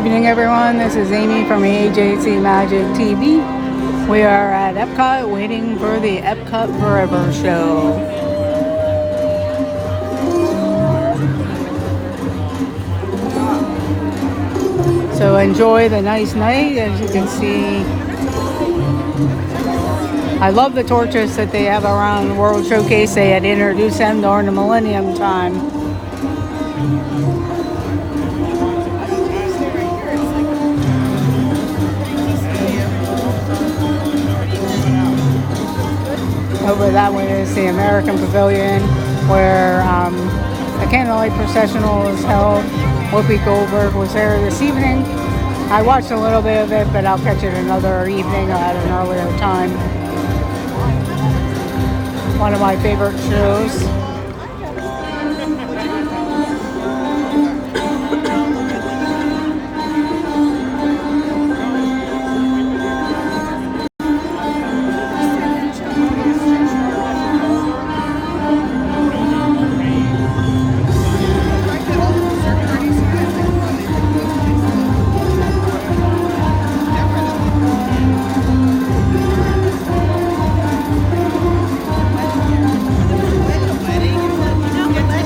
evening, everyone. This is Amy from AJC Magic TV. We are at Epcot waiting for the Epcot Forever show. So enjoy the nice night. As you can see, I love the torches that they have around the World Showcase. They had introduced them during the Millennium time. Over that way is the American Pavilion, where the Candlelight Processional is held. Whoopi Goldberg was there this evening. I watched a little bit of it, but I'll catch it another evening at an earlier time. One of my favorite shows.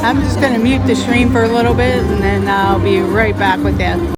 I'm just going to mute the stream for a little bit and then I'll be right back with you.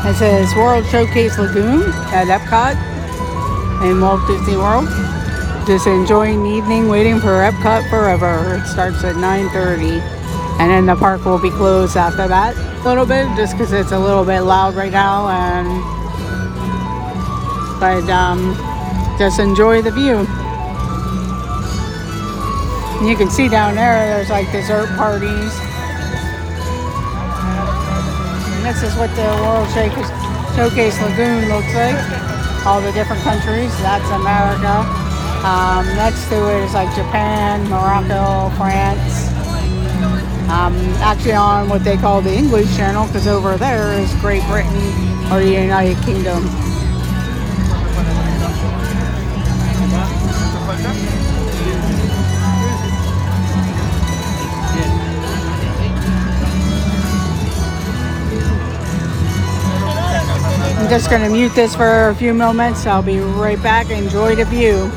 It says World Showcase Lagoon at Epcot in Walt Disney World. Just enjoying the evening waiting for Epcot Forever. It starts at 9:30 and then the park will be closed after that a little bit just because it's a little bit loud right now. But just enjoy the view. And you can see down there's like dessert parties. This is what the World Showcase Lagoon looks like. All the different countries. That's America. Next to it is like Japan, Morocco, France. Actually on what they call the English Channel, because over there is Great Britain or the United Kingdom. I'm just going to mute this for a few moments. I'll be right back. Enjoy the view.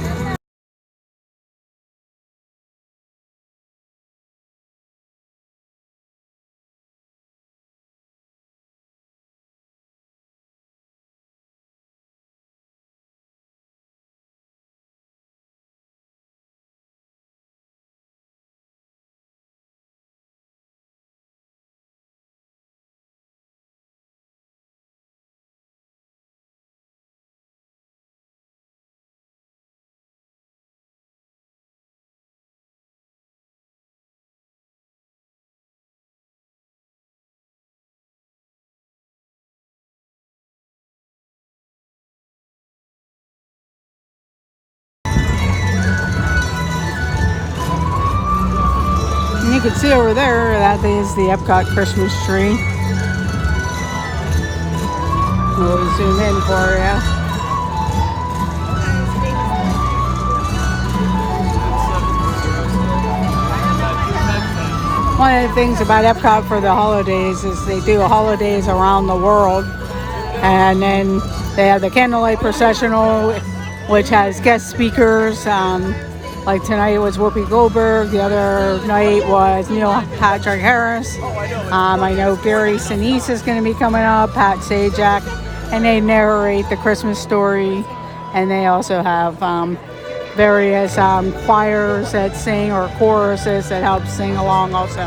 And you can see over there, that is the Epcot Christmas tree. We'll zoom in for you. One of the things about Epcot for the holidays is they do holidays around the world, and then They have the candlelight processional, which has guest speakers. Like tonight was Whoopi Goldberg. The other night was Neil Patrick Harris. I know Gary Sinise is going to be coming up, Pat Sajak, and they narrate the Christmas story. And they also have various choirs that sing, or choruses that help sing along also.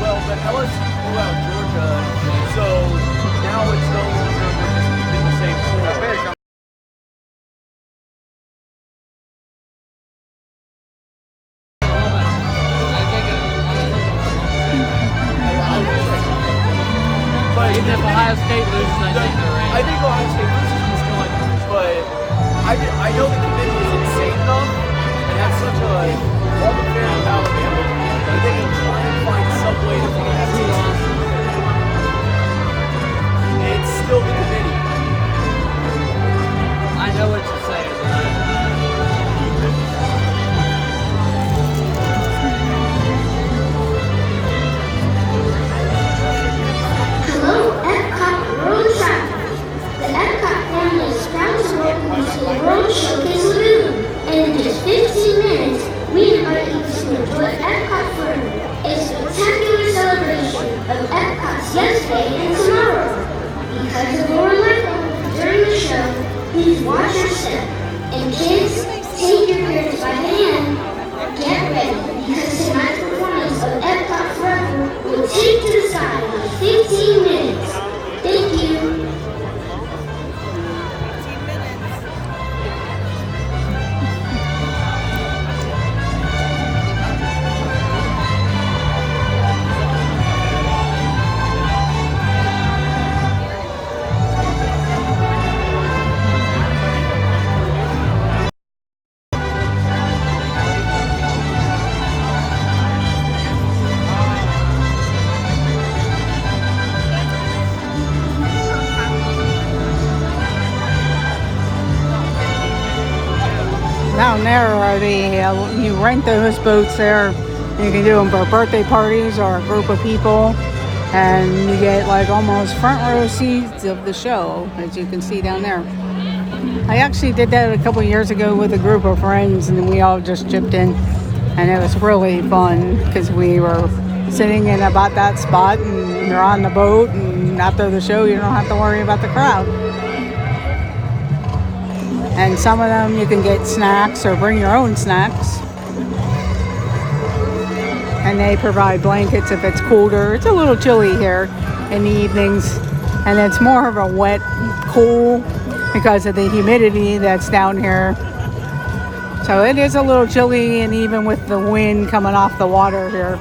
Well, but LSU blew out Georgia, so now it's no longer we're just keeping the same score. But even if Ohio State loses, I think Ohio State loses is still like, but I know the committee is insane enough and has such a love affair with Alabama that they can try and find some way to beat that team. It's still the committee. I know what you're saying. Hello, Epcot World Travelers. The Epcot family is proud to welcome you to the World Showcase Lagoon. And in just 15 minutes, we invite you to enjoy Epcot Forever, a spectacular celebration of Epcot's yesterday and tomorrow. Because of Lauren Michael during the show, please watch your step. And kids, take your parents by the hand. Get ready, because tonight's performance of Epcot Forever will take to the side in 15 minutes. Thank you. Down there are the, you rent those boats there. You can do them for birthday parties or a group of people. And you get like almost front row seats of the show, as you can see down there. I actually did that a couple years ago with a group of friends, and we all just chipped in. And it was really fun because we were sitting in about that spot, and you're on the boat, and after the show you don't have to worry about the crowd. And some of them you can get snacks or bring your own snacks. And they provide blankets if it's colder. It's a little chilly here in the evenings. And it's more of a wet, cool because of the humidity that's down here. So it is a little chilly, and even with the wind coming off the water here.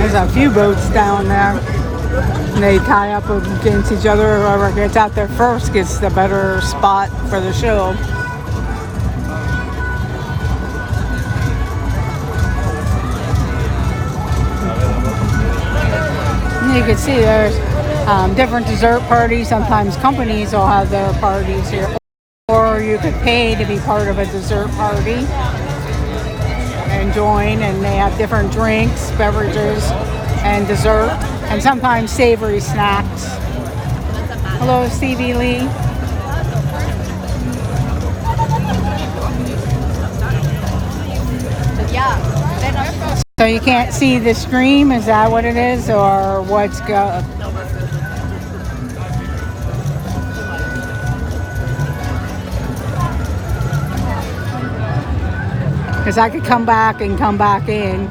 There's a few boats down there. And they tie up against each other. Whoever gets out there first gets the better spot for the show. And you can see there's different dessert parties. Sometimes companies will have their parties here. Or you could pay to be part of a dessert party and join, and they have different drinks, beverages, and dessert, and sometimes savory snacks. Hello, Stevie Lee. So you can't see the stream, is that what it is, or what's go? because I could come back and come back in.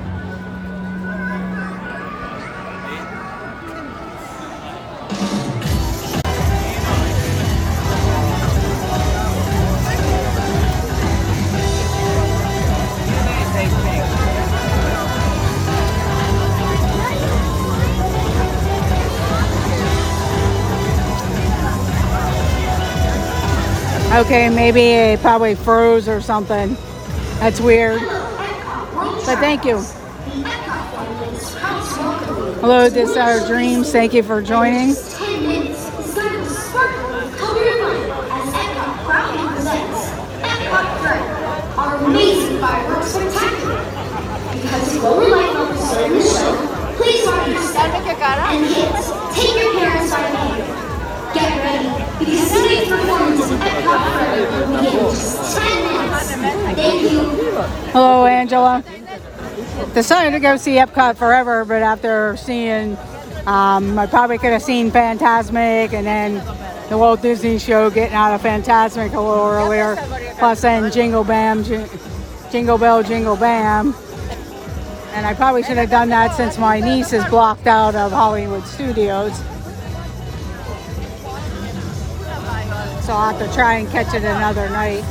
Okay, maybe it probably froze or something. That's weird. But thank you. Hello, this is Our Dreams. Thank you for joining. 10 minutes is going to sparkle color and light as Epcot proudly presents Epcot Forever, our amazing fireworks spectacular. Because to go light up during the show, please mark your step and kids, take your parents by the hand. Get ready, because today's performance of Epcot Forever will begin in just 10 minutes. Thank you. Hello, Angela. Decided to go see Epcot Forever, but after seeing, I probably could have seen Fantasmic and then the Walt Disney Show, getting out of Fantasmic a little earlier. Plus then Jingle Bam, Jingle Bell, Jingle Bam. And I probably should have done that since my niece is blocked out of Hollywood Studios. So I'll have to try and catch it another night.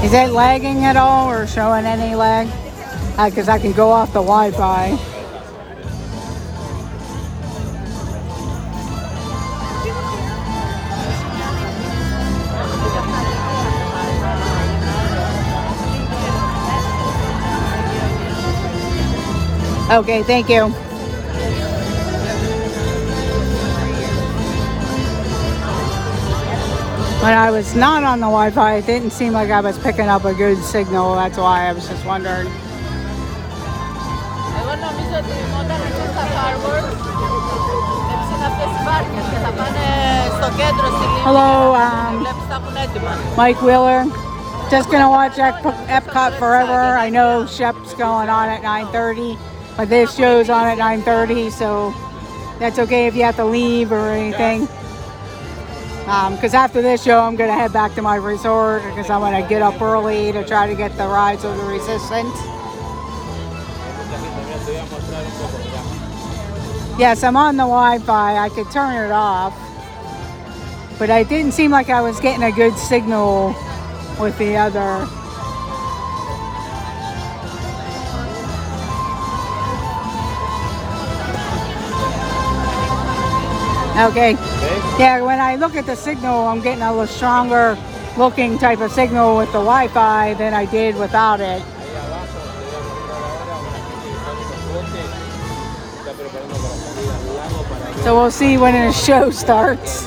Is it lagging at all or showing any lag? Because I can go off the Wi-Fi. Okay, thank you. When I was not on the Wi-Fi, it didn't seem like I was picking up a good signal. That's why I was just wondering. Hello, Mike Wheeler. Just gonna watch Epcot Forever. I know Shep's going on at 9:30, but this show's on at 9:30, so that's okay if you have to leave or anything. Because after this show, I'm gonna head back to my resort because I'm gonna get up early to try to get the Rise of the Resistance. Yes, I'm on the Wi-Fi. I could turn it off, but it didn't seem like I was getting a good signal with the other. Okay. Yeah, when I look at the signal, I'm getting a little stronger looking type of signal with the Wi-Fi than I did without it. So we'll see when the show starts.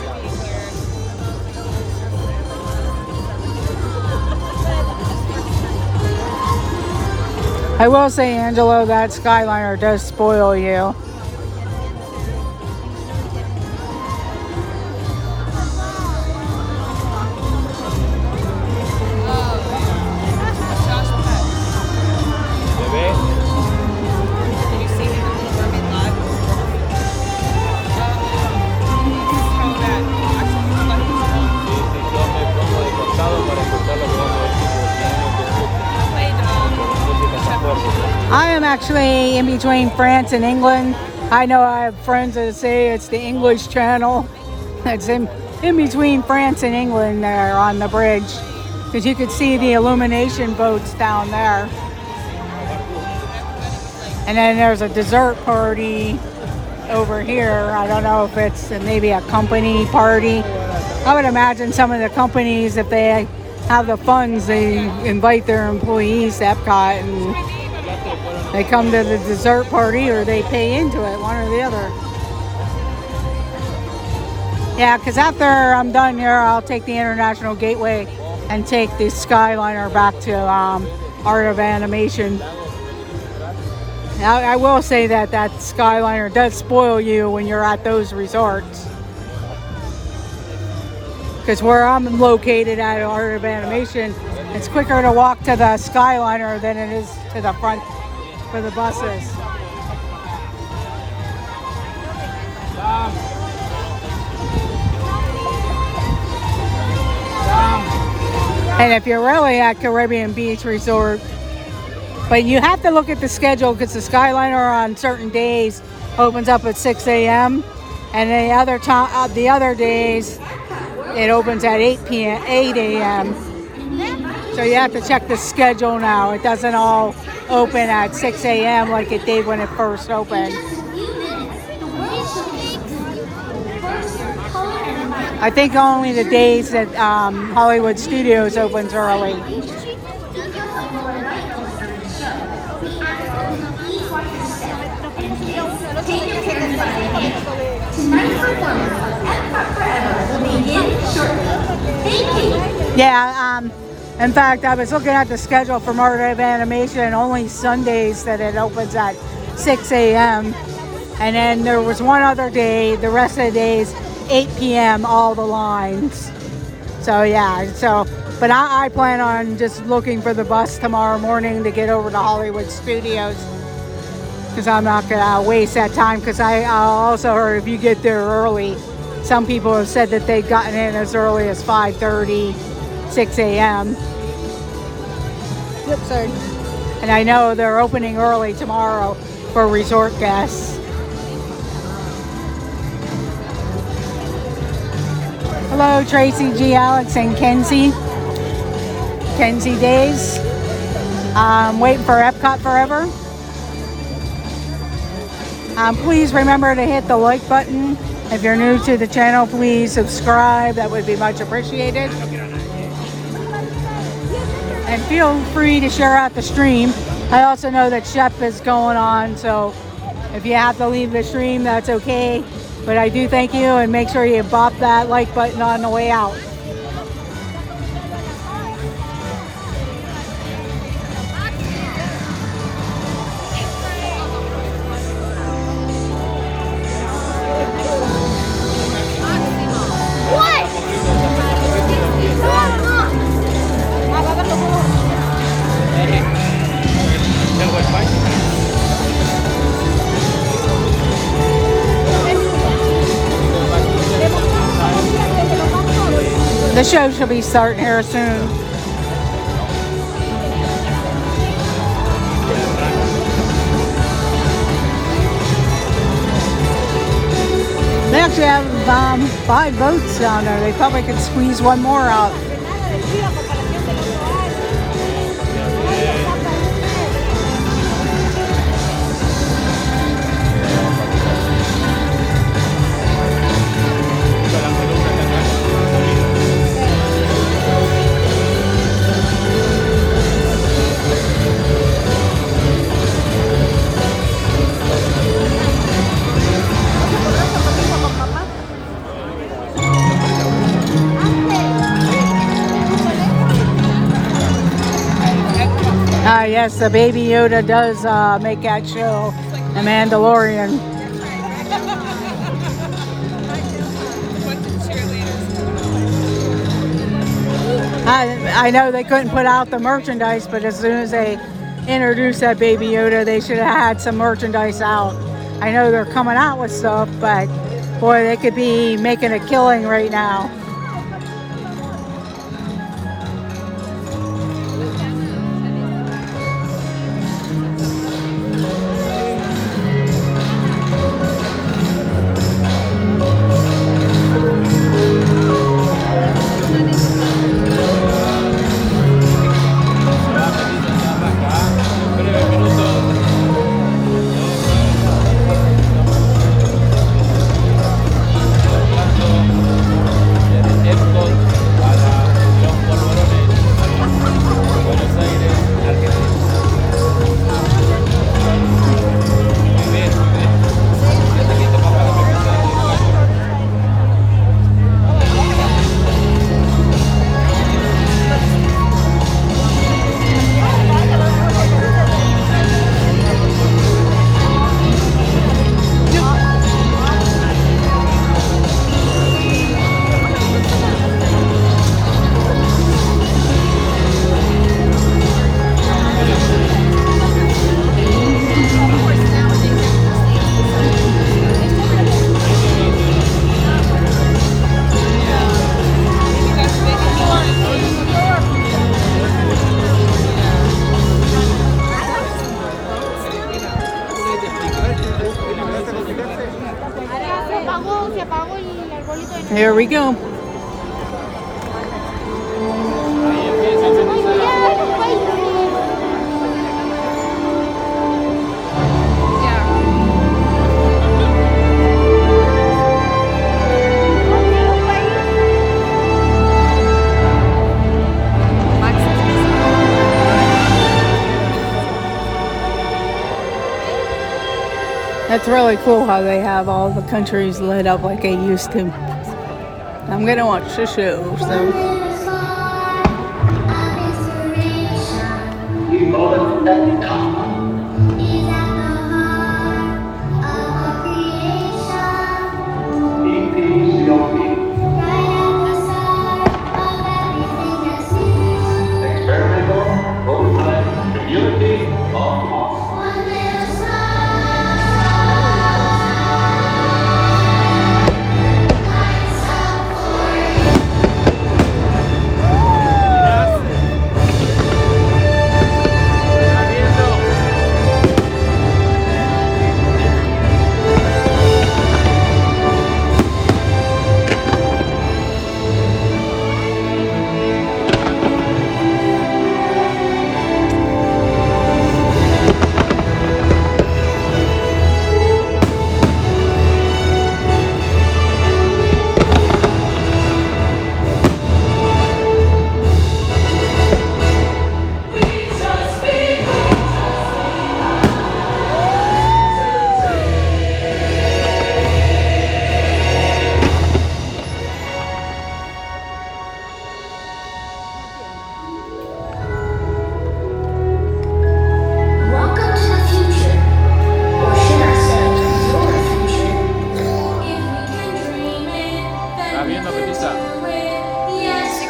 I will say, Angelo, that Skyliner does spoil you. I am actually in between France and England. I know I have friends that say it's the English Channel. It's in between France and England there on the bridge, because you could see the illumination boats down there. And then there's a dessert party over here. I don't know if it's maybe a company party. I would imagine some of the companies, if they have the funds, they invite their employees to Epcot and they come to the dessert party, or they pay into it, one or the other. Yeah, because after I'm done here, I'll take the International Gateway and take the Skyliner back to Art of Animation. Now, I will say that Skyliner does spoil you when you're at those resorts. because where I'm located at Art of Animation, it's quicker to walk to the Skyliner than it is to the front for the buses. And if you're really at Caribbean Beach Resort, but you have to look at the schedule because the Skyliner on certain days opens up at 6 a.m. and the other days it opens at 8 a.m. So you have to check the schedule now. It doesn't all open at 6 a.m. like it did when it first opened. I think only the days that Hollywood Studios opens early. Tonight's performance of Epcot Forever will begin shortly. Thank you. Yeah, in fact, I was looking at the schedule for Art of Animation, only Sundays that it opens at 6 a.m. And then there was one other day, the rest of the days, 8 p.m., all the lines. So yeah, but I plan on just looking for the bus tomorrow morning to get over to Hollywood Studios, because I'm not gonna waste that time, because I also heard if you get there early, some people have said that they've gotten in as early as 5:30, 6 a.m. Yep, sorry. And I know they're opening early tomorrow for resort guests. Hello, Tracy G. Alex and Kenzie. Kenzie Days. Waiting for Epcot Forever. Please remember to hit the like button. If you're new to the channel, please subscribe. That would be much appreciated. And feel free to share out the stream. I also know that Chef is going on, so if you have to leave the stream, that's okay. But I do thank you, and make sure you bop that like button on the way out. The show should be starting here soon. They actually have 5 boats down there. They probably could squeeze one more out. Yes, the Baby Yoda does make that show, The Mandalorian. I know they couldn't put out the merchandise, but as soon as they introduced that Baby Yoda, they should have had some merchandise out. I know they're coming out with stuff, but boy, they could be making a killing right now. Here we go. That's really cool how they have all the countries lit up like they used to. I'm gonna watch the show, so. Welcome to the future, or should I say, your future. If we can dream it, then we can do it. Yes, we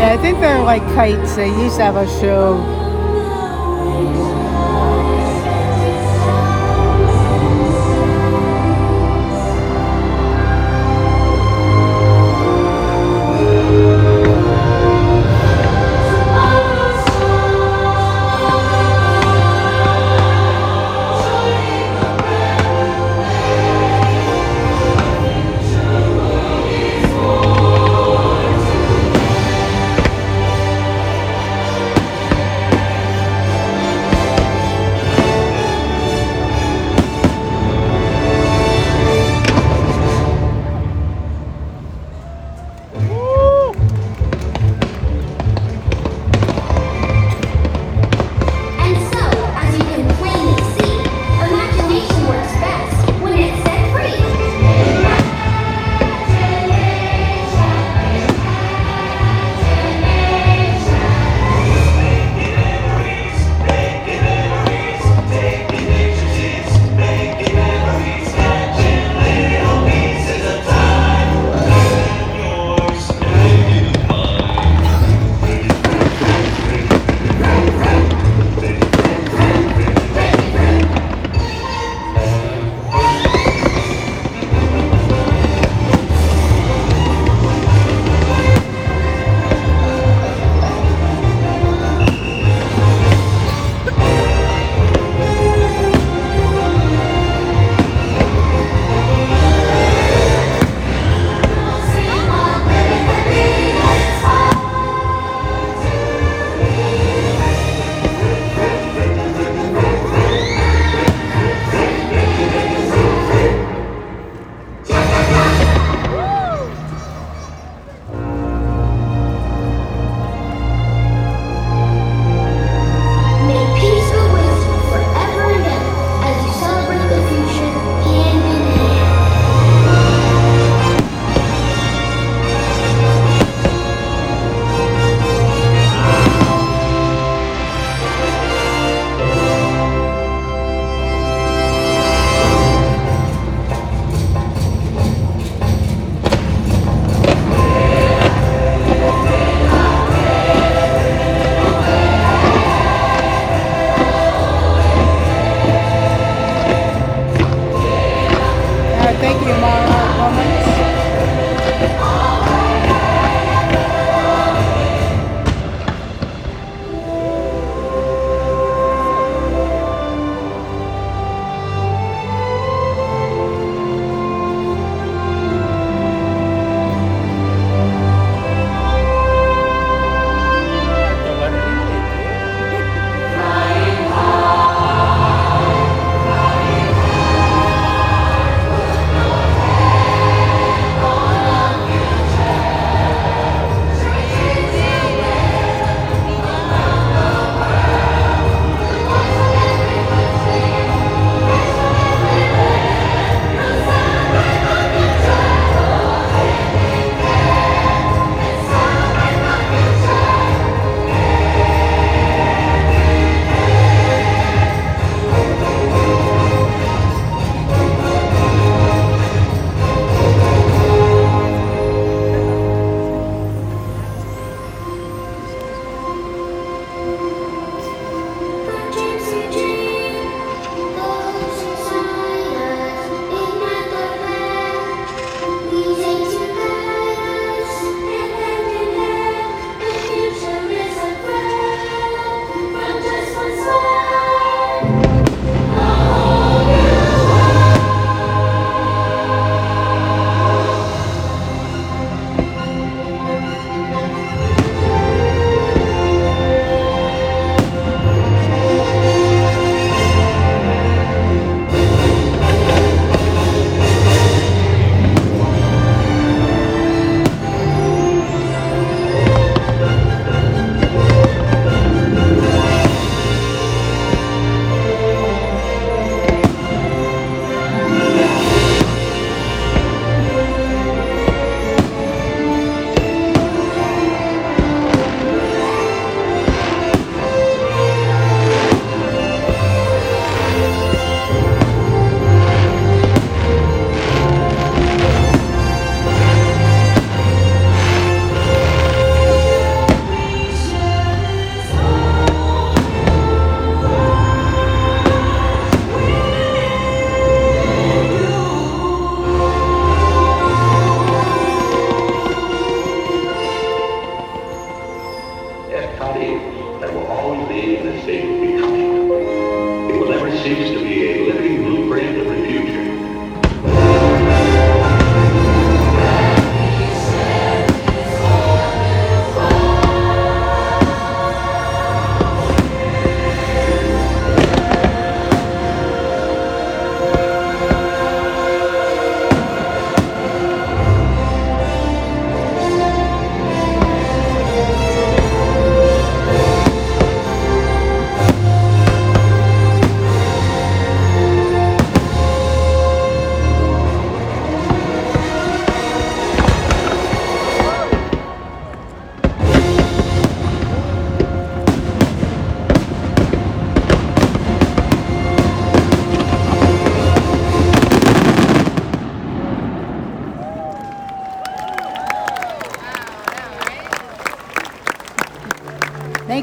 Yeah, I think they're like kites. They used to have a show.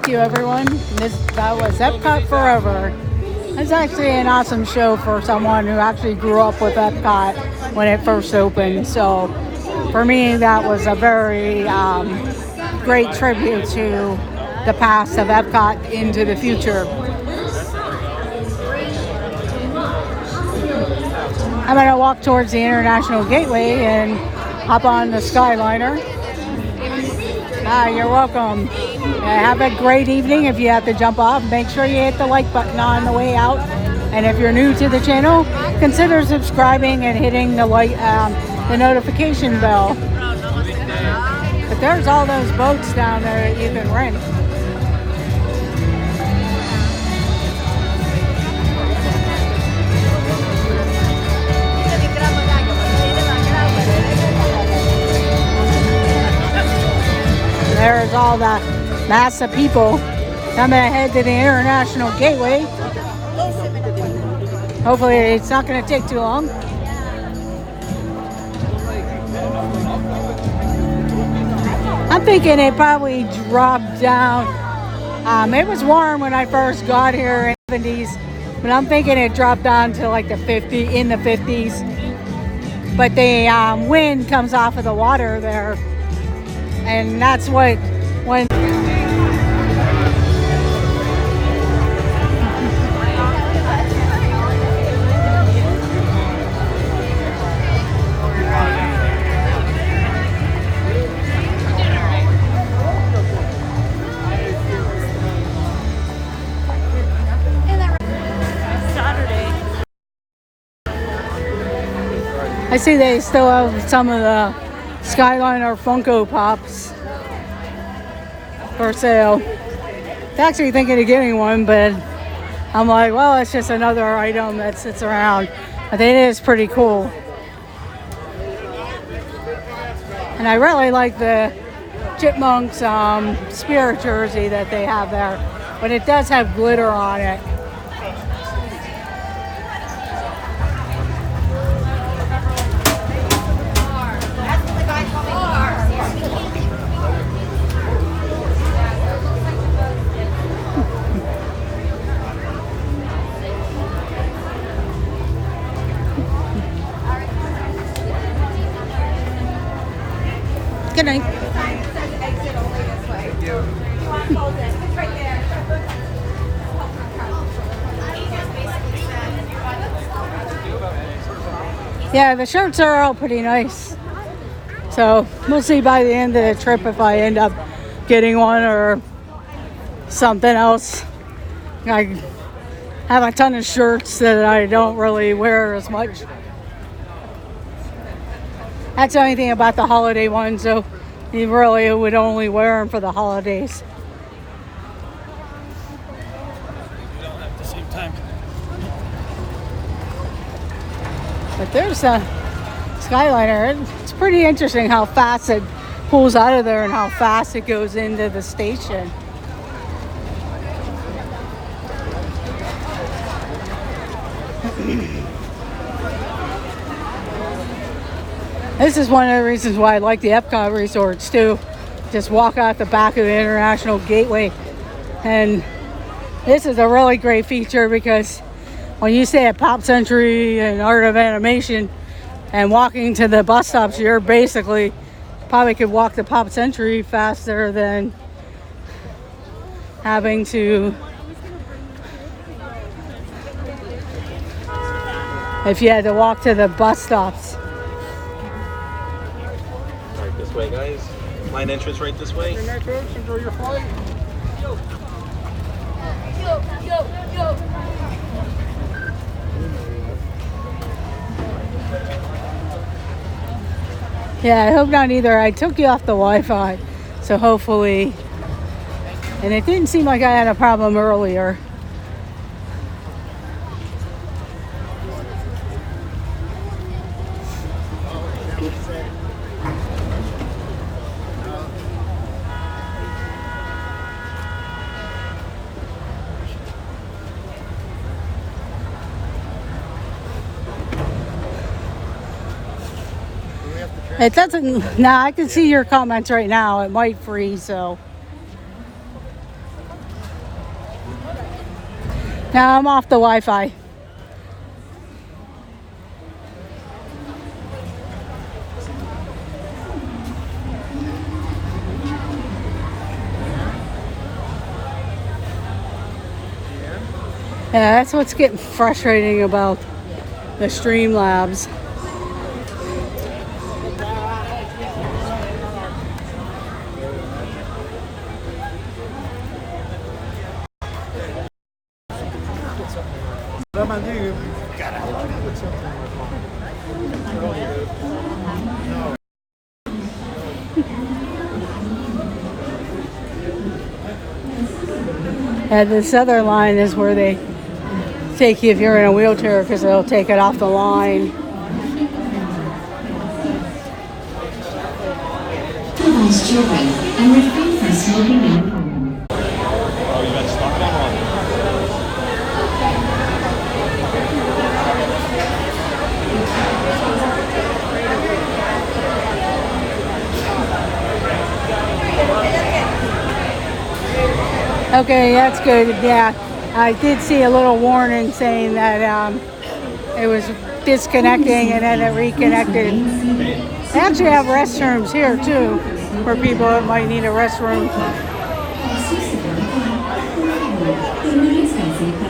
thank you, everyone. That was Epcot Forever. It's actually an awesome show for someone who actually grew up with Epcot when it first opened. So for me, that was a very great tribute to the past of Epcot into the future. I'm going to walk towards the International Gateway and hop on the Skyliner. You're welcome. Have a great evening. If you have to jump off, make sure you hit the like button on the way out. And if you're new to the channel, consider subscribing and hitting the notification bell. But there's all those boats down there that you can rent. There's all the mass of people. I'm gonna head to the International Gateway. Hopefully it's not gonna take too long. I'm thinking it probably dropped down. It was warm when I first got here in the 70s, but I'm thinking it dropped down to like the 50s. But the wind comes off of the water there, and that's what when. I see they still have some of the Skyliner Funko Pops for sale. I was actually thinking of getting one, but I'm like, well, it's just another item that sits around. But it is pretty cool. And I really like the Chipmunks spirit jersey that they have there. But it does have glitter on it. Good night. Yeah, the shirts are all pretty nice. So we'll see by the end of the trip if I end up getting one or something else. I have a ton of shirts that I don't really wear as much. That's the only thing about the holiday ones, so you really would only wear them for the holidays. At the same time. But there's a Skyliner. It's pretty interesting how fast it pulls out of there and how fast it goes into the station. This is one of the reasons why I like the Epcot resorts too. Just walk out the back of the International Gateway. And this is a really great feature because when you stay at Pop Century and Art of Animation and walking to the bus stops, you're basically probably could walk to Pop Century faster than having to, if you had to walk to the bus stops. This way, guys. Line entrance right this way. Enjoy your flight. Yeah, I hope not either. I took you off the Wi-Fi, so hopefully, and it didn't seem like I had a problem earlier. It doesn't, nah, I can see your comments right now. It might freeze, so. Now I'm off the Wi-Fi. Yeah, that's what's getting frustrating about the Streamlabs. And this other line is where they take you if you're in a wheelchair, because they'll take it off the line. Supervise children and refrain from smoking in the home. Oh, you got stuck on one. Okay, that's good. Yeah, I did see a little warning saying that it was disconnecting and then it reconnected. They actually have restrooms here too, for people that might need a restroom.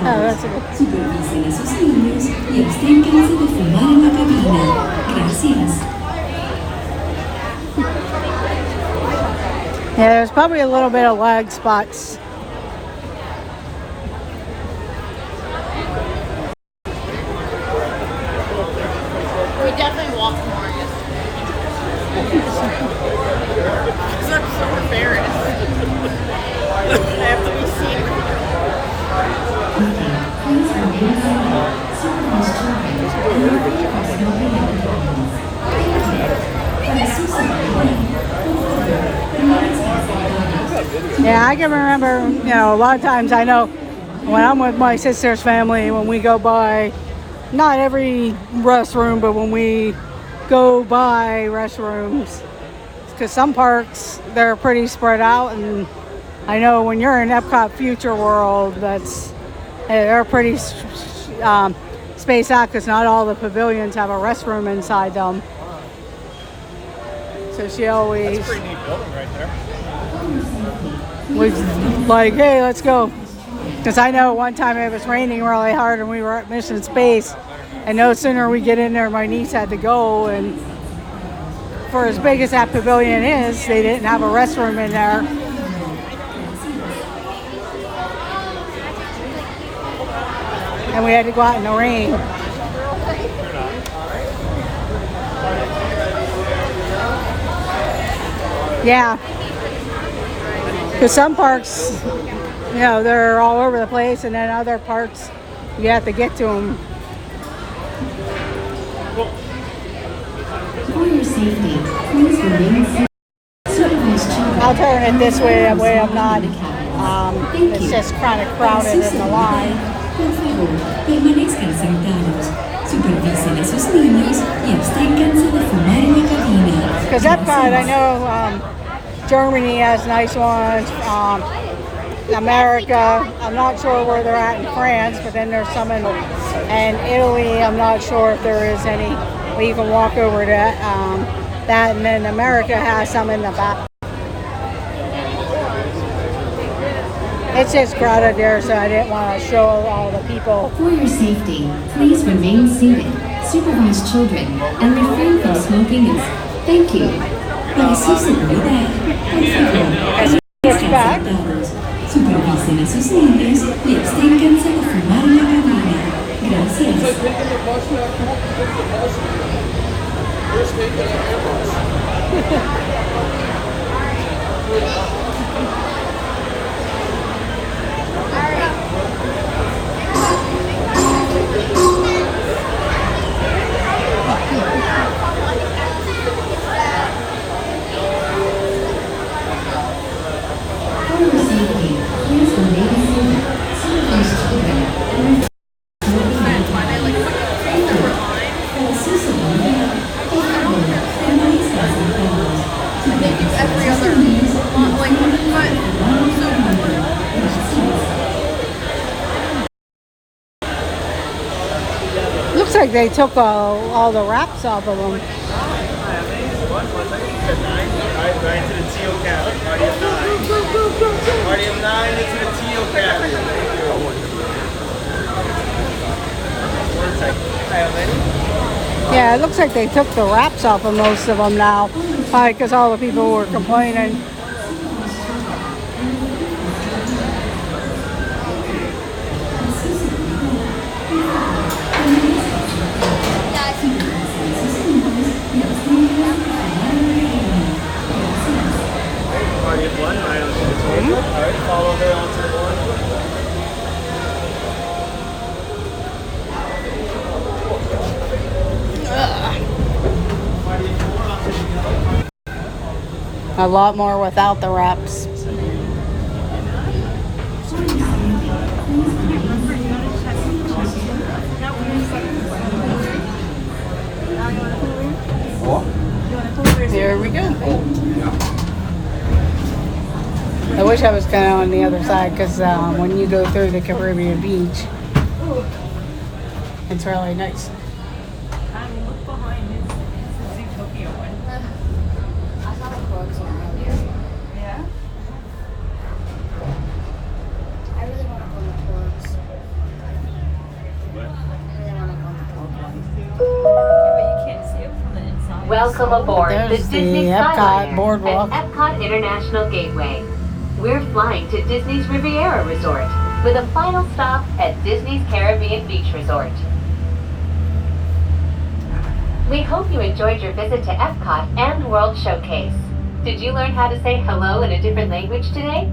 Oh, that's a good. Supervisen a sus niños y absténganse de fumar en la cabina. Gracias. Yeah, there's probably a little bit of lag spots. We definitely walked more yesterday. Because I'm so embarrassed. I have to be seen with you. Yeah, I can remember, a lot of times I know when I'm with my sister's family, when we go by, not every restroom, but when we go by restrooms, because some parks, they're pretty spread out, and I know when you're in Epcot Future World, they're pretty spaced out, because not all the pavilions have a restroom inside them. So she always Pretty neat building right there. was like, hey, let's go. Because I know one time it was raining really hard and we were at Mission Space, and no sooner we get in there, my niece had to go, and for as big as that pavilion is, they didn't have a restroom in there. And we had to go out in the rain. Yeah. Because some parks, they're all over the place, and then other parks, you have to get to them. For your safety, please remain seated. Supervise children. I'll turn it this way, that way I'm not, it's just kind of crowded in the line. Por favor, permanezcan sentados. Supervisen a sus niños y absténganse de fumar en la cabina. Because Epcot, I know Germany has nice ones. America, I'm not sure where they're at in France, but then there's some in Italy. I'm not sure if there is any where you can walk over to that, and then America has some in the back. It's just crowded there, so I didn't want to show all the people. For your safety, please remain seated. Supervise children and refrain from smoking. Thank you. Para su seguridad, por favor, Back. supervisen a sus niños y absténganse de fumar en la cabina. Gracias. For your safety, please remain seated. Supervise children and para su seguridad, por favor, permanezcan sentados. Every other, like, but like they took all the wraps off of them. Right into the teal cabin. Party of 9. Party of 9 into the teal cabin. Yeah, it looks like they took the wraps off of most of them now, because all the people were complaining. Party of 1, right onto the toy. Alright, follow her onto the board. A lot more without the wraps. Here we go. I wish I was kind of on the other side, because when you go through the Caribbean beach, it's really nice. Look behind this Zootopia one. I saw the corks earlier. Yeah? I really want to go on the corks. I really want to go on the corks. But you can't see it from the inside. Welcome aboard the There's Disney the Epcot Skyliner boardwalk. at Epcot International Gateway. We're flying to Disney's Riviera Resort with a final stop at Disney's Caribbean Beach Resort. We hope you enjoyed your visit to Epcot and World Showcase. Did you learn how to say hello in a different language today?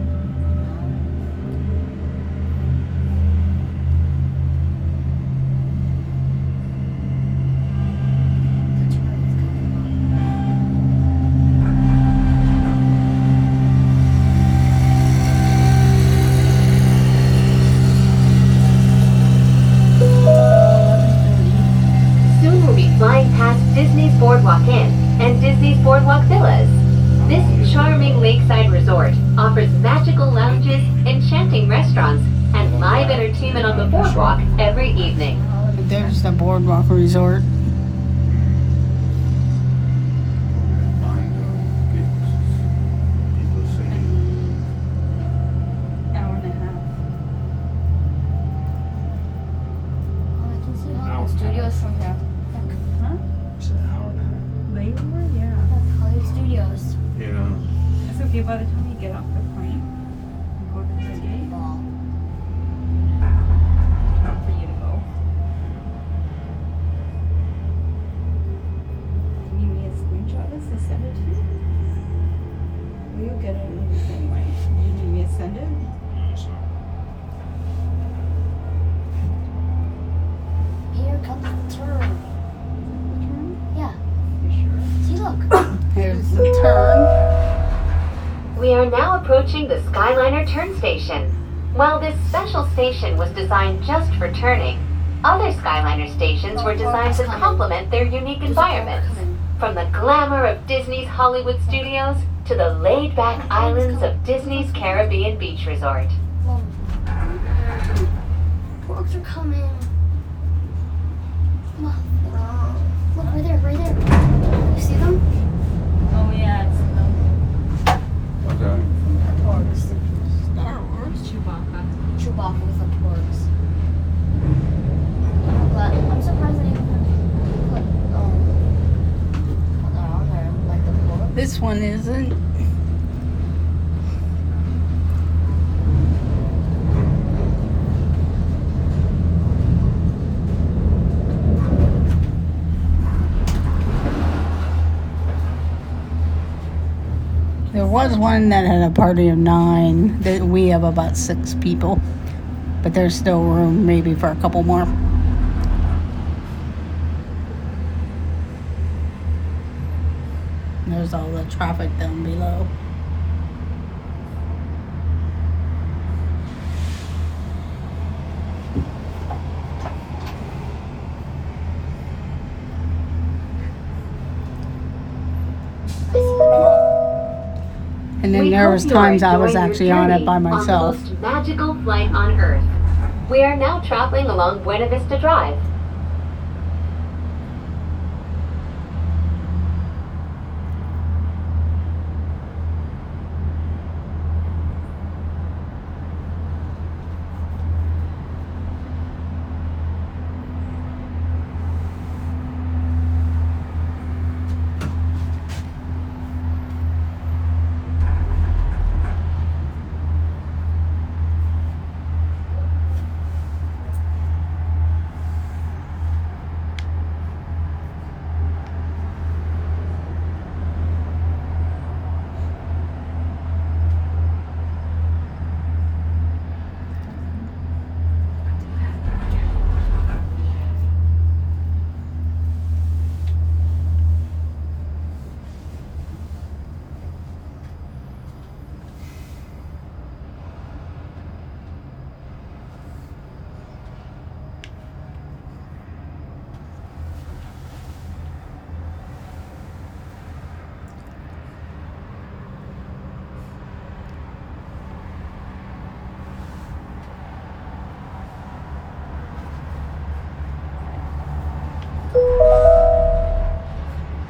Soon we'll be flying past Disney's Boardwalk Inn and Disney's Boardwalk Villas. This charming lakeside resort offers magical lounges, enchanting restaurants, and live entertainment on the boardwalk every evening. There's the boardwalk resort. Hour and a half. Oh, I can see Hollywood Studios from here. Huh? It's an hour and a half. Layover? Yeah. Look, Hollywood Studios. Yeah. That's okay by the time you get off the plane and go to the gate. Ball. Not for you to go. Can you give me a screenshot of this and send it to me? Well, you'll get it anyway. You need me to send it? Here comes the turn. Yeah. You sure? See, look. Here's the turn. We are now approaching the Skyliner turn station. While this special station was designed just for turning, other Skyliner stations were designed to complement their unique environments. From the glamour of Disney's Hollywood Studios to the laid-back islands of Disney's Caribbean Beach Resort. Mom. Porks are coming. Mom. Look, right there, right there. You see them? Oh yeah, it's Okay. The porks. Star Wars. Chewbacca. Chewbacca with the porks. But I'm surprised they even put that on there, like the pork. This one isn't. There was one that had a party of 9. We have about 6 people, but there's still room maybe for a couple more. There's all the traffic down below. And then We there hope was you are times I was enjoying your actually on it journey by myself. On the most magical flight on Earth. We are now traveling along Buena Vista Drive.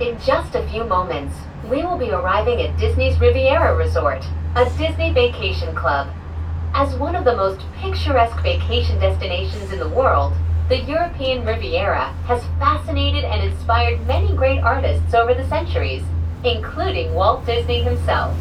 In just a few moments, we will be arriving at Disney's Riviera Resort, a Disney vacation club. As one of the most picturesque vacation destinations in the world, the European Riviera has fascinated and inspired many great artists over the centuries, including Walt Disney himself.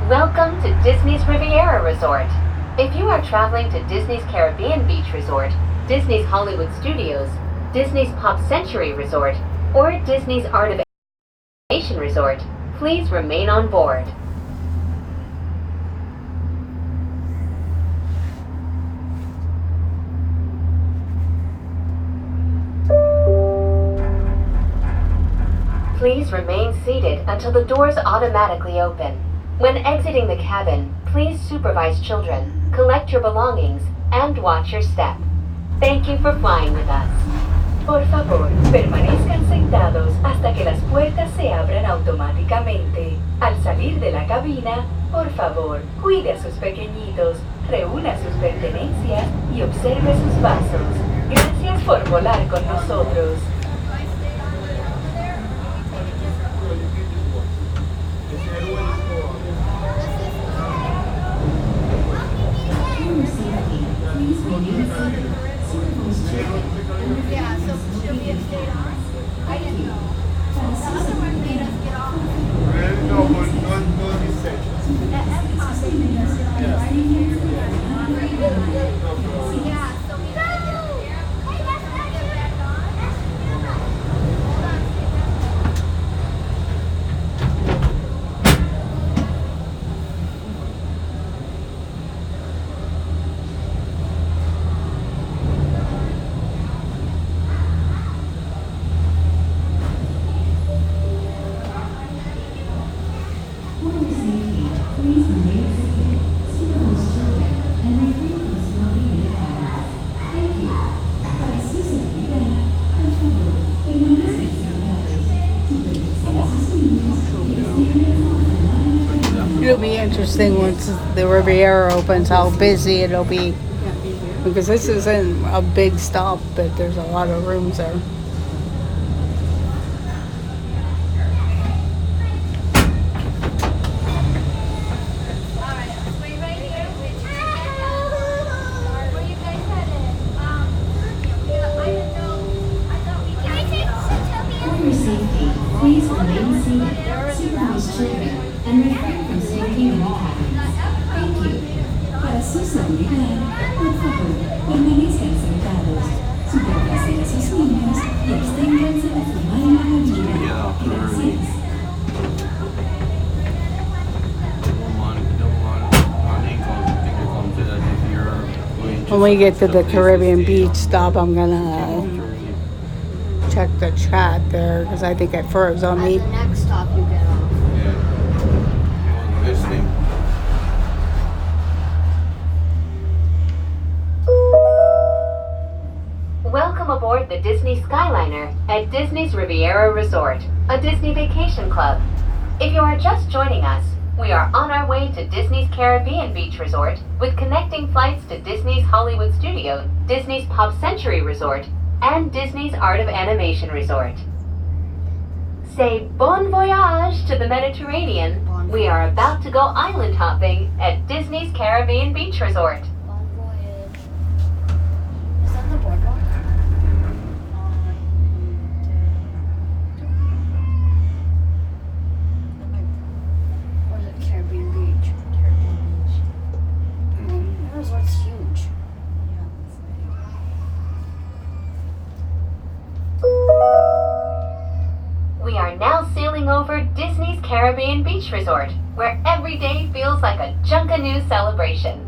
Welcome to Disney's Riviera Resort. If you are traveling to Disney's Caribbean Beach Resort, Disney's Hollywood Studios, Disney's Pop Century Resort, or Disney's Art of Animation Resort, please remain on board. Please remain seated until the doors automatically open. When exiting the cabin, please supervise children, collect your belongings, and watch your step. Thank you for flying with us. Por favor, permanezcan sentados hasta que las puertas se abran automáticamente. Al salir de la cabina, por favor, cuide a sus pequeñitos, reúna sus pertenencias y observe sus vasos. Gracias por volar con nosotros. Yeah, so she'll be upstairs. I didn't know. The other one made us get off. No, but not this section. Yeah, so we gotta get up there. Hey, that's not get back on. Hold on. It'll be interesting once the Riviera opens how busy it'll be. Because this isn't a big stop, but there's a lot of rooms there. For your safety, please remain seated, supervise children, and refrain from smoking in the cabins. Thank you. Para su seguridad, por favor, permanezcan sentados, supervisen a sus niños y absténganse de fumar en la cabina. Gracias. When we get to the Caribbean beach stop, I'm gonna check the chat there because I think it froze on me. At the next stop you get off. Listening. Welcome aboard the Disney Skyliner at Disney's Riviera Resort, a Disney vacation club. If you are just joining us, we are on our way to Disney's Caribbean Beach Resort with connecting flights to Disney's Hollywood Studio, Disney's Pop Century Resort, and Disney's Art of Animation Resort. Say bon voyage to the Mediterranean. We are about to go island hopping at Disney's Caribbean Beach Resort. Bon voyage. Is that the boardwalk? Or is it Caribbean Beach? Caribbean Beach. The resort's huge. We are now sailing over Disney's Caribbean Beach Resort, where every day feels like a Junkanoo celebration.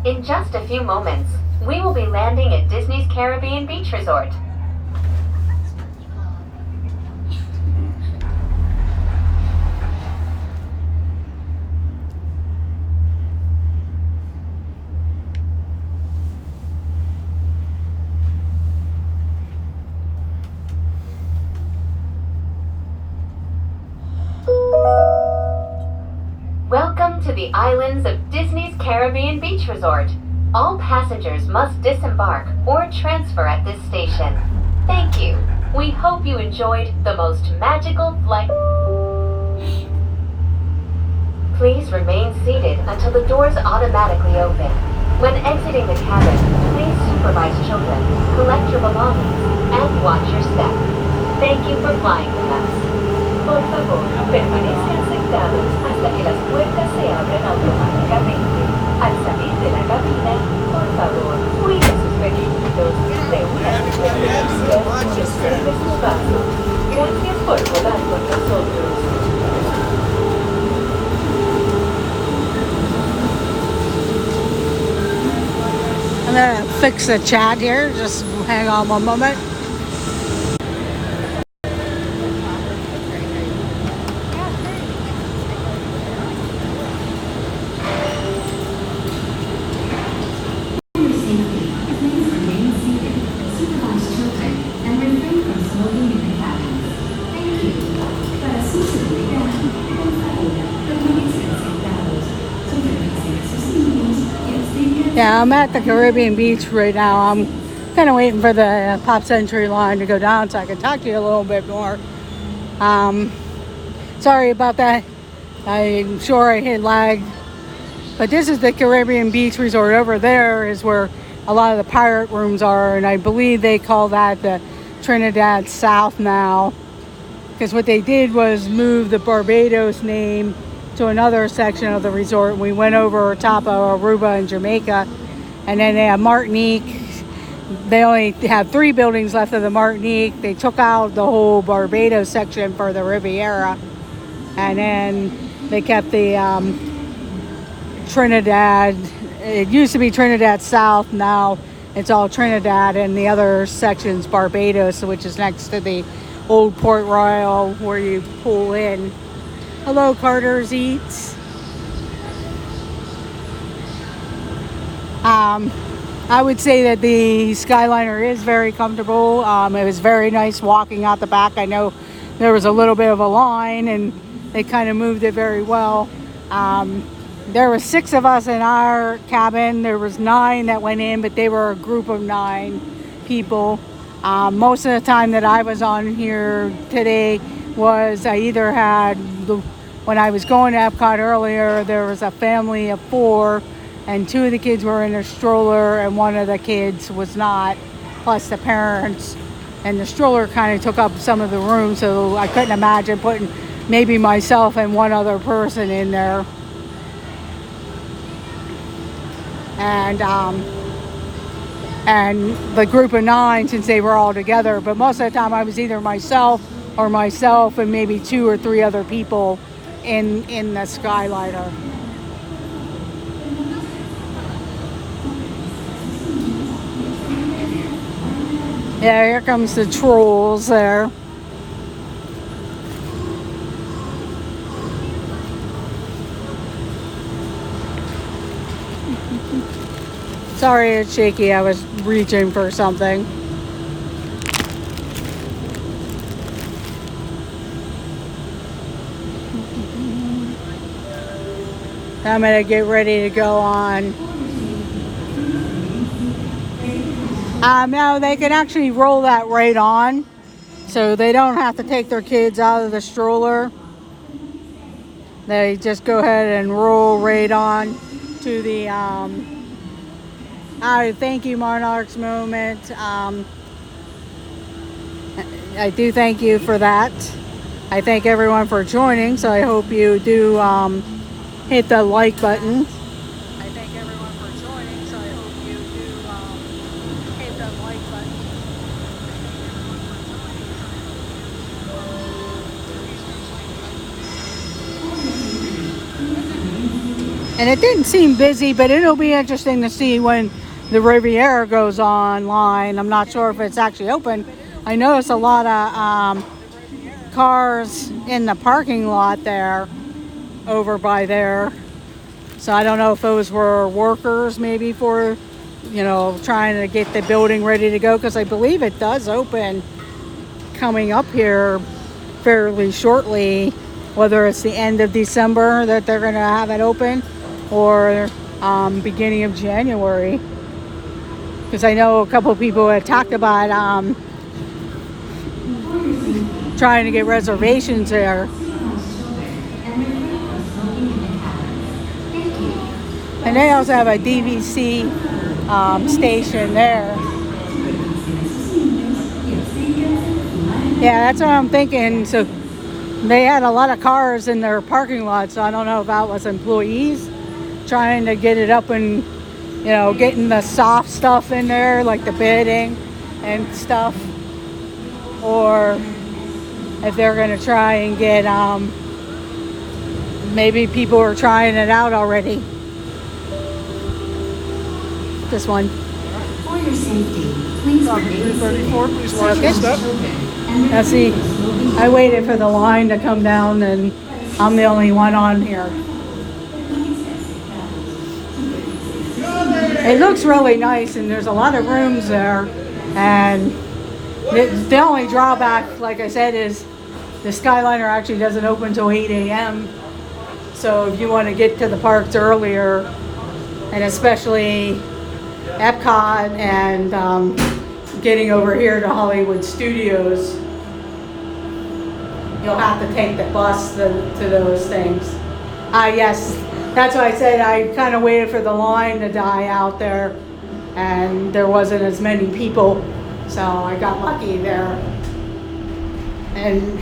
In just a few moments, we will be landing at Disney's Caribbean Beach Resort. Welcome to the islands of Disney's Caribbean Beach Resort. All passengers must disembark or transfer at this station. Thank you. We hope you enjoyed the most magical flight. Please remain seated until the doors automatically open. When exiting the cabin, please supervise children, collect your belongings, and watch your step. Thank you for flying with us. Por favor, permanezcan sentados hasta que las puertas se abren automáticamente. Al salir de la cabina, por favor, cuide sus pequeñitos, reúnan sus pertenencias y observe sus pasos. Gracias por volar con nosotros. I'm gonna fix the chat here. Just hang on one moment. Yeah, I'm at the Caribbean Beach right now. I'm kind of waiting for the Pop Century line to go down so I can talk to you a little bit more. Sorry about that. I'm sure I hit lag. But this is the Caribbean Beach Resort. Over there is where a lot of the pirate rooms are, and I believe they call that the Trinidad South now. Because what they did was move the Barbados name to another section of the resort. We went over top of Aruba and Jamaica, and then they have Martinique. They only have 3 buildings left of the Martinique. They took out the whole Barbados section for the Riviera, and then they kept the Trinidad. It used to be Trinidad South. Now it's all Trinidad, and the other section's Barbados, which is next to the old Port Royal where you pull in. Hello, Carter's Eats. I would say that the Skyliner is very comfortable. It was very nice walking out the back. I know there was a little bit of a line, and they kind of moved it very well. There were 6 of us in our cabin. There was 9 that went in, but they were a group of 9 people. Most of the time that I was on here today was I either had when I was going to Epcot earlier, there was a family of 4, and 2 of the kids were in a stroller, and 1 of the kids was not, plus the parents. And the stroller kind of took up some of the room, so I couldn't imagine putting maybe myself and 1 other person in there. And the group of 9, since they were all together, but most of the time I was either myself and maybe 2 or 3 other people in the Skyliner. Yeah, here comes the trolls there. Sorry it's shaky, I was reaching for something. I'm gonna get ready to go on. Now they can actually roll that right on, so they don't have to take their kids out of the stroller. They just go ahead and roll right on to the thank you, Monarchs moment. I do thank you for that. I thank everyone for joining, so I hope you do hit the like button. I thank everyone for joining, so I hope you do hit the like button. And it didn't seem busy, but it'll be interesting to see when the Riviera goes online. I'm not sure if it's actually open. I noticed a lot of cars in the parking lot there, over by there. So I don't know if those were workers maybe for, you know, trying to get the building ready to go, because I believe it does open coming up here fairly shortly, whether it's the end of December that they're going to have it open or beginning of January. Because I know a couple of people had talked about trying to get reservations there. And they also have a DVC station there. Yeah, that's what I'm thinking. So they had a lot of cars in their parking lot, so I don't know if that was employees trying to get it up and, you know, getting the soft stuff in there, like the bedding and stuff, or if they're going to try and get, maybe people are trying it out already. This one. For your safety, please remain 34, please watch Okay. your step. Now see, I waited for the line to come down and I'm the only one on here. It looks really nice and there's a lot of rooms there, and the only drawback, like I said, is the Skyliner actually doesn't open until 8 a.m. So if you want to get to the parks earlier, and especially Epcot and getting over here to Hollywood Studios, you'll have to take the bus to those things. Yes, that's why I said I kind of waited for the line to die out there, and there wasn't as many people, so I got lucky there. And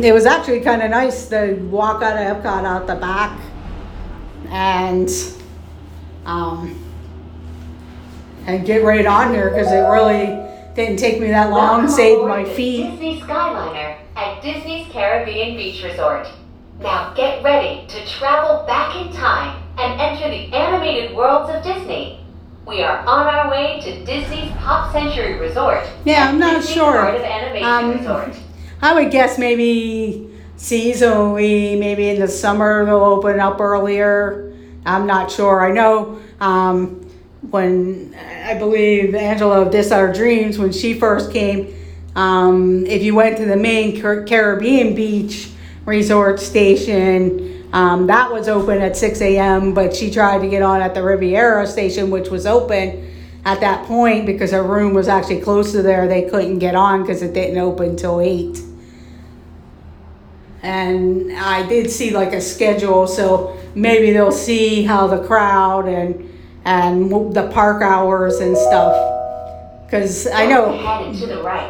it was actually kind of nice to walk out of Epcot out the back, and get right on here, because it really didn't take me that long, saved my feet. Disney Skyliner at Disney's Caribbean Beach Resort. Now get ready to travel back in time and enter the animated worlds of Disney. We are on our way to Disney's Pop Century Resort. Yeah, I'm not Disney's sure. Art of Animation Resort. I would guess maybe seasonally, maybe in the summer they'll open up earlier. I'm not sure. I know when I believe Angela of This Our Dreams, when she first came, if you went to the main Caribbean Beach Resort station, that was open at 6 a.m., but she tried to get on at the Riviera station, which was open at that point, because her room was actually close to there. They couldn't get on because it didn't open till 8. And I did see like a schedule, so maybe they'll see how the crowd and the park hours and stuff, because I know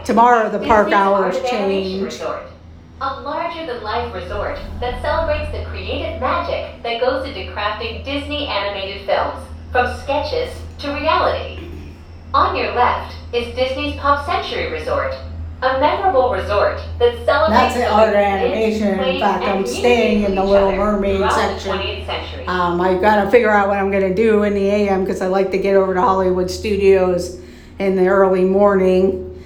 tomorrow the park hours change. A larger-than-life resort that celebrates the creative magic that goes into crafting Disney animated films, from sketches to reality. On your left is Disney's Pop Century Resort, a memorable resort that celebrates That's art animation. In fact, I'm staying in the Little Mermaid section. I gotta figure out what I'm gonna do in the AM, because I like to get over to Hollywood Studios in the early morning.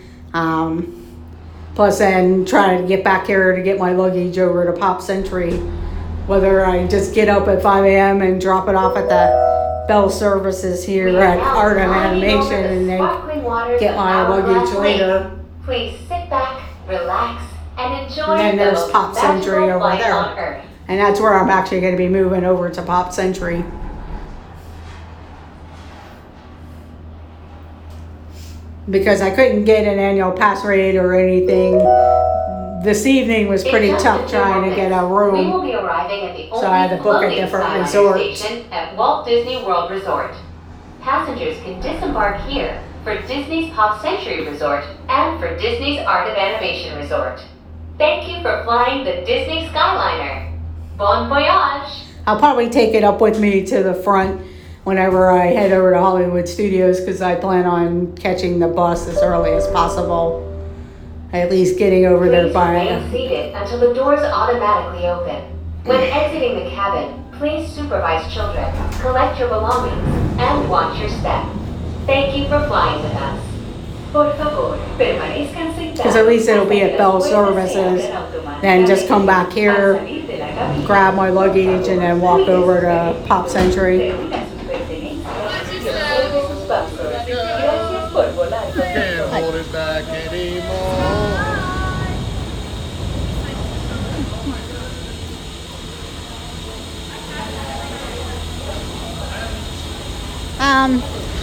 Plus then try to get back here to get my luggage over to Pop Century. Whether I just get up at 5 a.m. and drop it off at the Bell Services here at Art of Animation, and then get my luggage later. Please sit back, relax, and enjoy. And then there's the Pop most Century magical over flight there. on Earth. And that's where I'm actually going to be moving over to Pop Century. Because I couldn't get an annual pass rate or anything. This evening was pretty tough trying to get a We room. will be arriving at the So I had to book a floating different Skyliner resort. station at Walt Disney World Resort. Passengers can disembark here for Disney's Pop Century Resort and for Disney's Art of Animation Resort. Thank you for flying the Disney Skyliner. Bon voyage! I'll probably take it up with me to the front whenever I head over to Hollywood Studios, because I plan on catching the bus as early as possible. At least getting over there Please by... remain seated until the doors automatically open. When exiting the cabin, Please supervise children, collect your belongings, and watch your step. Thank you for flying with us. Por favor, permanezcan sentados. Because at least it'll be at Bell Services. Then just come back here, grab my luggage, and then walk over to Pop Century. Can't hold it back anymore.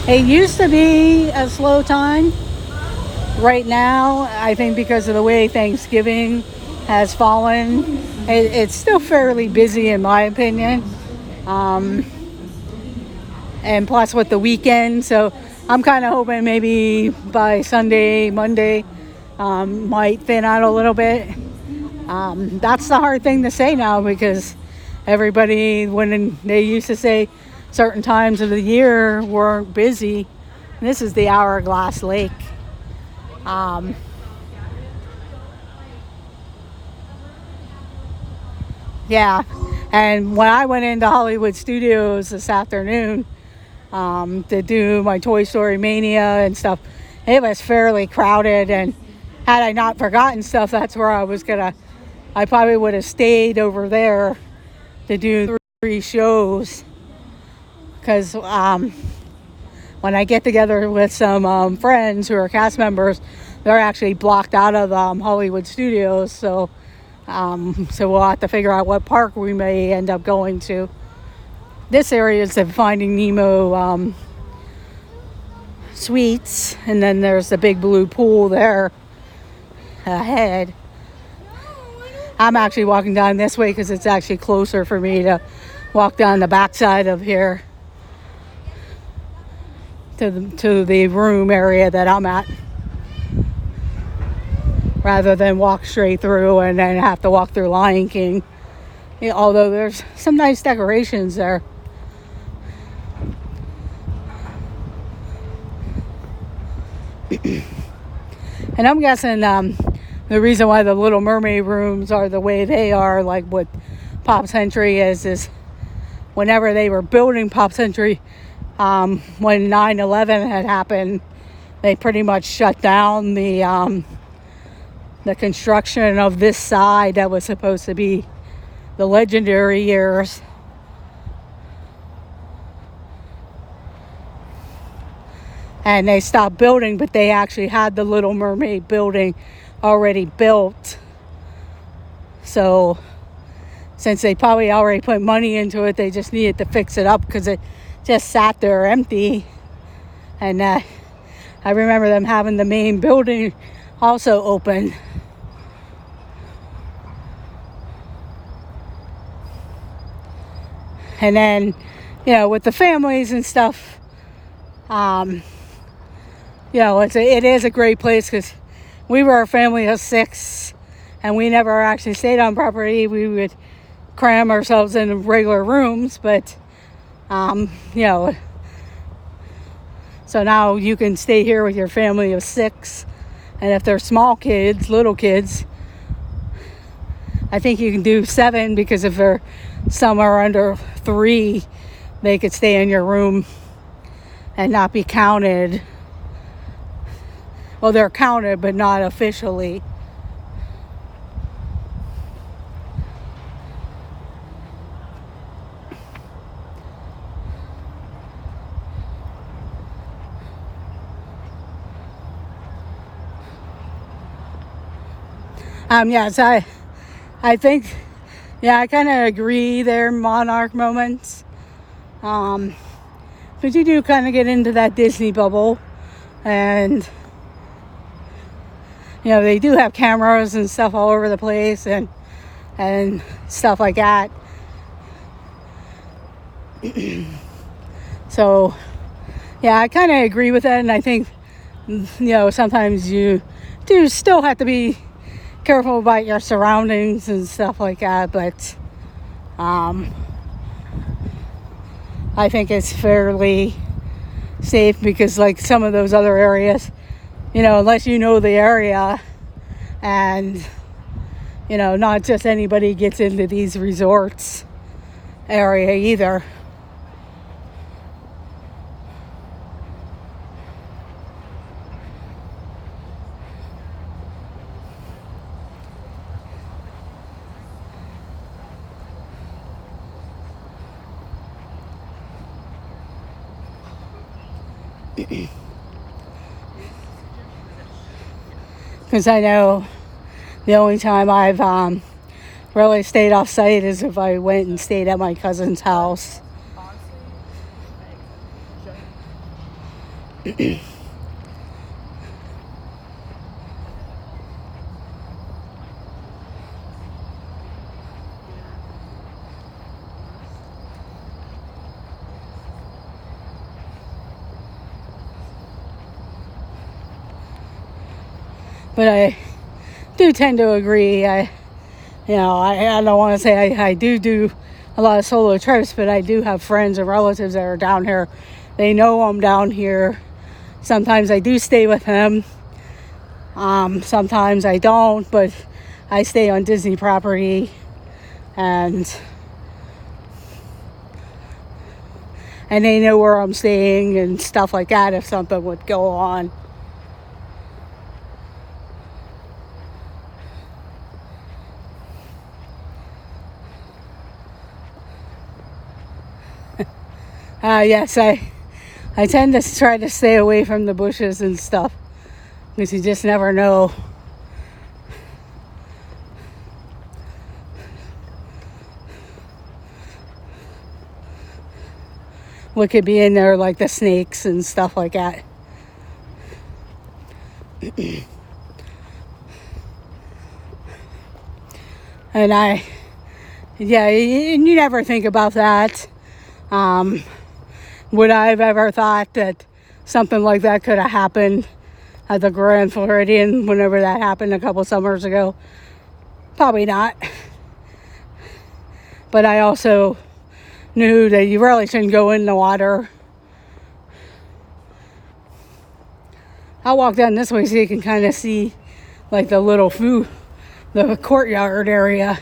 It used to be a slow time. Right now, I think because of the way Thanksgiving has fallen, it's still fairly busy in my opinion. And plus with the weekend, so I'm kind of hoping maybe by Sunday, Monday, might thin out a little bit. That's the hard thing to say now because everybody, when they used to say certain times of the year weren't busy, and this is the Hourglass Lake. Yeah, and when I went into Hollywood Studios this afternoon to do my Toy Story Mania and stuff, it was fairly crowded, and had I not forgotten stuff, that's where I probably would have stayed over there to do 3 shows, because when I get together with some friends who are cast members, they're actually blocked out of Hollywood Studios, so we'll have to figure out what park we may end up going to. This area is the Finding Nemo suites, and then there's the big blue pool there ahead. I'm actually walking down this way because it's actually closer for me to walk down the backside of here to the room area that I'm at, rather than walk straight through and then have to walk through Lion King. Yeah, although there's some nice decorations there. And I'm guessing the reason why the Little Mermaid rooms are the way they are, like what Pop Century is whenever they were building Pop Century, when 9/11 had happened, they pretty much shut down the construction of this side that was supposed to be the legendary years. And they stopped building, but they actually had the Little Mermaid building already built. So since they probably already put money into it, they just needed to fix it up because it just sat there empty. And I remember them having the main building also open. And then, with the families and stuff, it is a great place because we were a family of 6 and we never actually stayed on property. We would cram ourselves in regular rooms, but, so now you can stay here with your family of 6. And if they're small kids, little kids, I think you can do 7, because if they're somewhere under 3, they could stay in your room and not be counted. Well, they're counted, but not officially. Yes, I think, I kind of agree they're monarch moments. But you do kind of get into that Disney bubble, and they do have cameras and stuff all over the place and stuff like that. So I kind of agree with that, and I think sometimes you do still have to be careful about your surroundings and stuff like that, but I think it's fairly safe, because like some of those other areas, unless you know the area, and not just anybody gets into these resorts area either. Because I know the only time I've really stayed off site is if I went and stayed at my cousin's house. But I do tend to agree. I don't want to say I do a lot of solo trips, but I do have friends and relatives that are down here. They know I'm down here. Sometimes I do stay with them. Sometimes I don't, but I stay on Disney property, and they know where I'm staying and stuff like that if something would go on. Yes, I tend to try to stay away from the bushes and stuff because you just never know. What could be in there, like the snakes and stuff like that. And you never think about that. Would I have ever thought that something like that could have happened at the Grand Floridian whenever that happened a couple summers ago? Probably not. But I also knew that you really shouldn't go in the water. I'll walk down this way so you can kind of see like the courtyard area.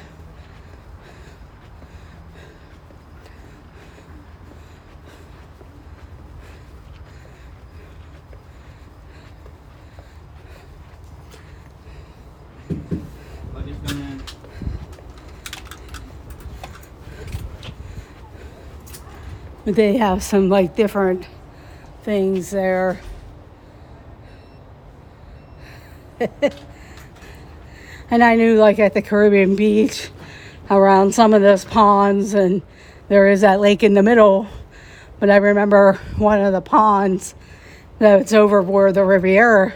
They have some like different things there. And I knew like at the Caribbean beach around some of those ponds, and there is that lake in the middle. But I remember one of the ponds that's over where the Riviera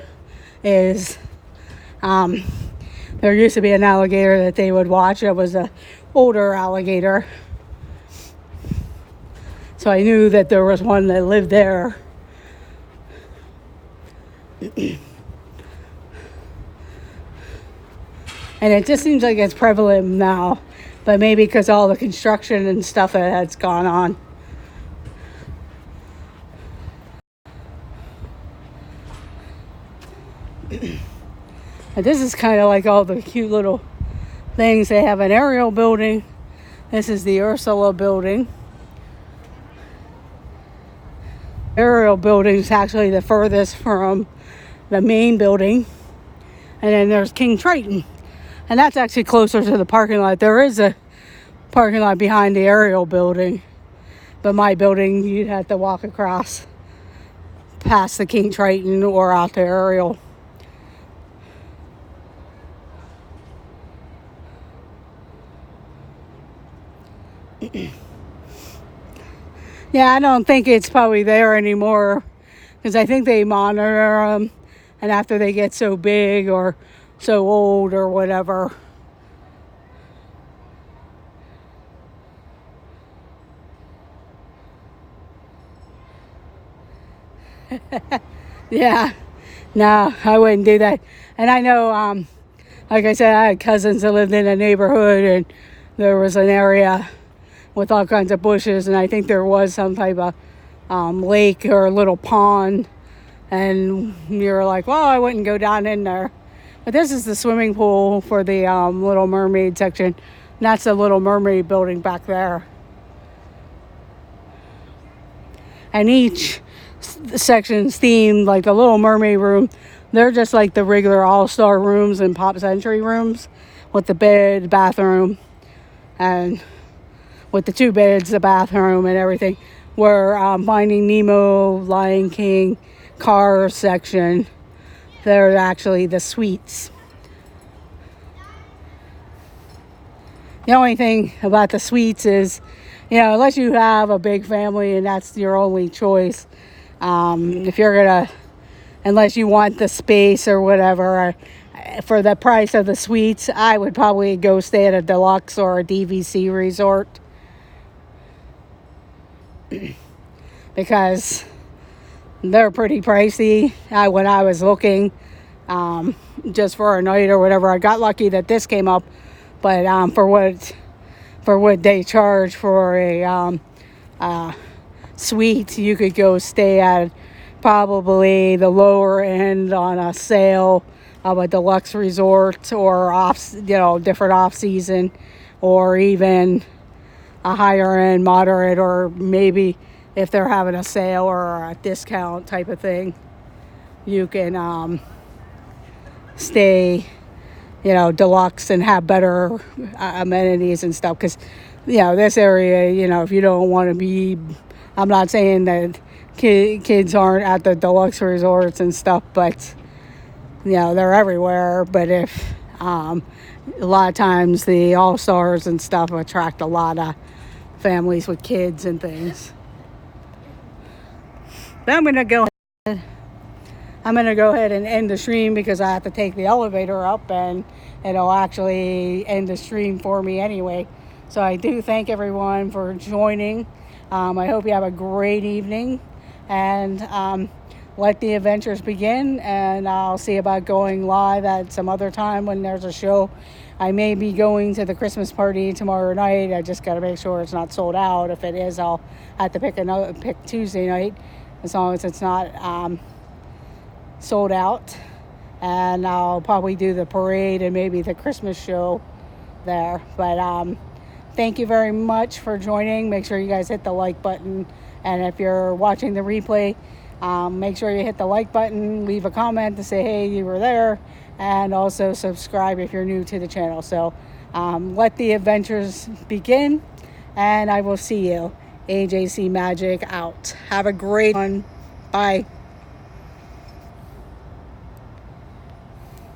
is. There used to be an alligator that they would watch. It was an older alligator. So I knew that there was one that lived there. And it just seems like it's prevalent now, but maybe because all the construction and stuff that has gone on. But this is kind of like all the cute little things. They have an Ariel building. This is the Ursula building. Ariel building is actually the furthest from the main building. And then there's King Triton. And that's actually closer to the parking lot. There is a parking lot behind the Ariel building. But my building, you'd have to walk across past the King Triton or out to Ariel. Yeah, I don't think it's probably there anymore because I think they monitor them, and after they get so big or so old or whatever. Yeah, no, I wouldn't do that. And I know, like I said, I had cousins that lived in a neighborhood, and there was an area with all kinds of bushes, and I think there was some type of lake or a little pond, and you're like, well, I wouldn't go down in there. But this is the swimming pool for the Little Mermaid section, and that's the Little Mermaid building back there. and each section's themed. Like the Little Mermaid room, they're just like the regular all-star rooms and Pop Century rooms with the bed, bathroom, and with the 2 beds, the bathroom, and everything. Where Finding Nemo, Lion King, Cars section, they're actually the suites. The only thing about the suites is, unless you have a big family and that's your only choice, if you're gonna, unless you want the space or whatever, for the price of the suites, I would probably go stay at a deluxe or a DVC resort. Because they're pretty pricey. When I was looking, just for a night or whatever, I got lucky that this came up. But for what they charge for a suite, you could go stay at probably the lower end on a sale of a deluxe resort, or different off season, or even a higher end moderate, or maybe if they're having a sale or a discount type of thing, you can stay deluxe and have better amenities and stuff. Because this area, if you don't want to be, I'm not saying that kids aren't at the deluxe resorts and stuff, but they're everywhere. But if a lot of times the all-stars and stuff attract a lot of families with kids and things. But I'm gonna go ahead and end the stream, because I have to take the elevator up, and it'll actually end the stream for me anyway. So I do thank everyone for joining. I hope you have a great evening, and let the adventures begin. And I'll see about going live at some other time when there's a show. I may be going to the Christmas party tomorrow night. I just got to make sure it's not sold out. If it is, I'll have to pick Tuesday night, as long as it's not sold out. And I'll probably do the parade and maybe the Christmas show there. But thank you very much for joining. Make sure you guys hit the like button, and if you're watching the replay, make sure you hit the like button, leave a comment to say hey, you were there, and also subscribe if you're new to the channel. So let the adventures begin, and I will see you. AJC Magic out. Have a great one. Bye.